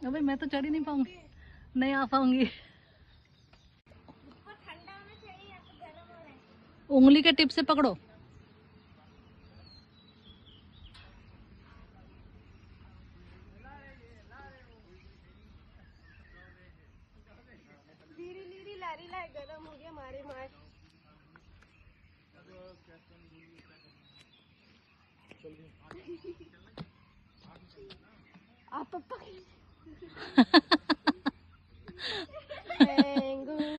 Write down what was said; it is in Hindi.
अबे मैं तो चढ़ ही नहीं पाऊंगी, नहीं आ पाऊंगी। उंगली के टिप से पकड़ो। लारी लाए गरम हो गया मारे मार। आप